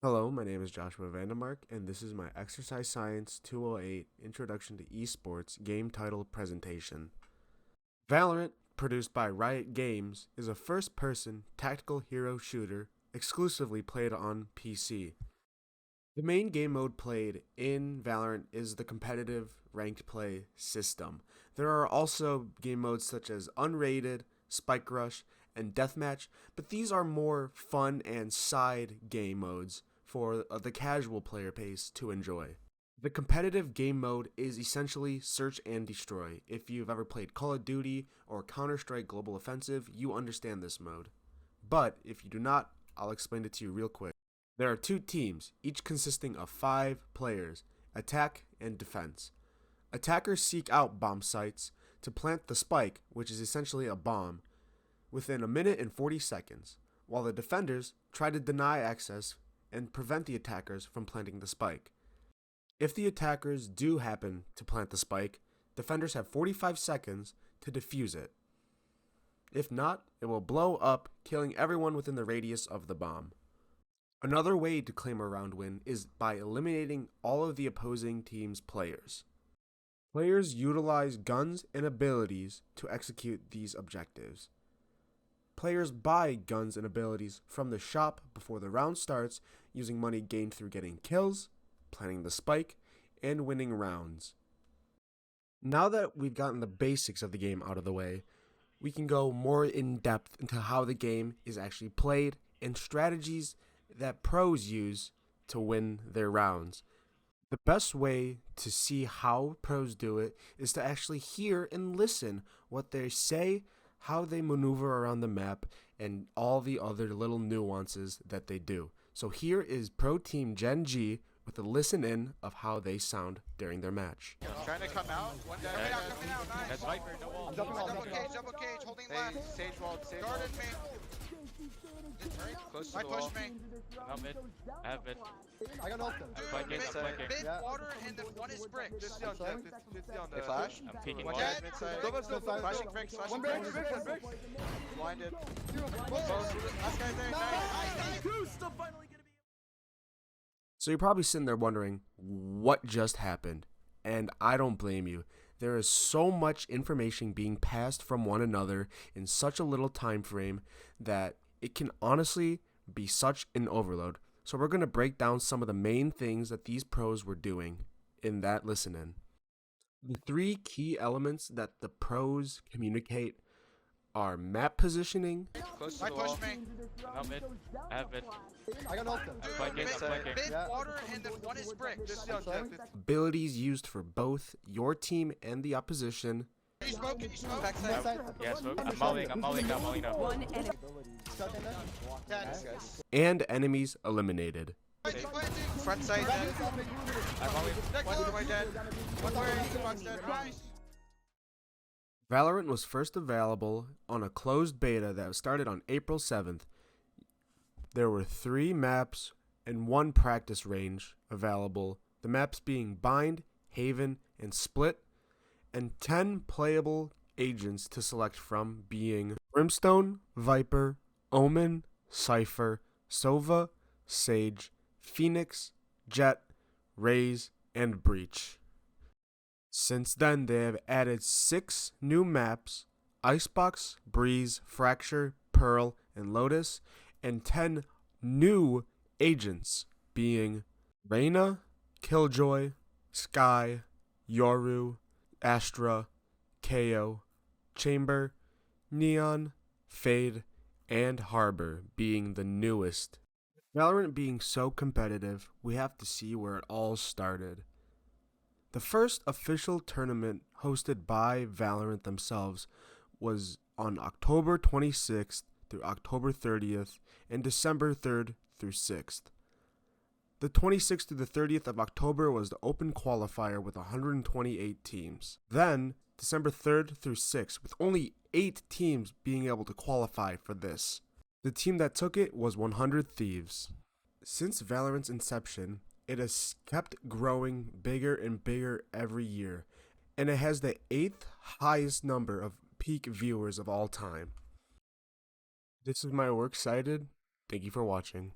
Hello, my name is Joshua VanDeMark, and this is my Exercise Science 208 Introduction to Esports game title presentation. Valorant, produced by Riot Games, is a first-person tactical hero shooter exclusively played on PC. The main game mode played in Valorant is the competitive ranked play system. There are also game modes such as Unrated, Spike Rush, and Deathmatch, but these are more fun and side game modes for the casual player base to enjoy. The competitive game mode is essentially search and destroy. If you've ever played Call of Duty or Counter-Strike Global Offensive, you understand this mode. But if you do not, I'll explain it to you real quick. There are two teams, each consisting of 5 players, attack and defense. Attackers seek out bomb sites to plant the spike, which is essentially a bomb, within a minute and 40 seconds, while the defenders try to deny access and prevent the attackers from planting the spike. If the attackers do happen to plant the spike, defenders have 45 seconds to defuse it. If not, it will blow up, killing everyone within the radius of the bomb. Another way to claim a round win is by eliminating all of the opposing team's players. Players utilize guns and abilities to execute these objectives. Players buy guns and abilities from the shop before the round starts using money gained through getting kills, planting the spike, and winning rounds. Now that we've gotten the basics of the game out of the way, we can go more in depth into how the game is actually played and strategies that pros use to win their rounds. The best way to see how pros do it is to actually hear and listen what they say, how they maneuver around the map, and all the other little nuances that they do. So here is Pro Team Gen G with a listen in of how they sound during their match. Trying to come out. One guy coming out. Nice. That's Viper. No wall. Double cage, holding left. Sage wall. Guarded me. Close to the wall. Me. I'm mid. I have mid. I got ult. Mid, water, and the one is brick. 50 on the flash. I'm peeking One wall. dead. Flashing bricks. Flashing bricks. Blinded. Last guy's there. Nice. So you're probably sitting there wondering what just happened, and I don't blame you. There is so much information being passed from one another in such a little time frame that it can honestly be such an overload. So we're going to break down some of the main things that these pros were doing in that listen-in. The 3 key elements that the pros communicate are map positioning, Close to the wall. I'm mid. I have mid. I got ult. Mid, Water, and the one is brick. abilities used for both your team and the opposition, Can you smoke? Backside. Yeah, smoke. I'm mulling now. One enemy. and enemies eliminated. Front side dead. I'm mulling. One dead. One dead. Nice. Valorant was first available on a closed beta that started on April 7th. There were 3 maps and 1 practice range available, the maps being Bind, Haven, and Split, and 10 playable agents to select from being Brimstone, Viper, Omen, Cypher, Sova, Sage, Phoenix, Jet, Raze, and Breach. Since then, they have added 6 new maps, Icebox, Breeze, Fracture, Pearl, and Lotus, and 10 new agents, being Reyna, Killjoy, Sky, Yoru, Astra, KO, Chamber, Neon, Fade, and Harbor being the newest. Valorant being so competitive, we have to see where it all started. The first official tournament hosted by Valorant themselves was on October 26th through October 30th and December 3rd through 6th. The 26th through the 30th of October was the open qualifier with 128 teams. Then, December 3rd through 6th, with only 8 teams being able to qualify for this. The team that took it was 100 Thieves. Since Valorant's inception, it has kept growing bigger and bigger every year, and it has the 8th highest number of peak viewers of all time. This is my works cited. Thank you for watching.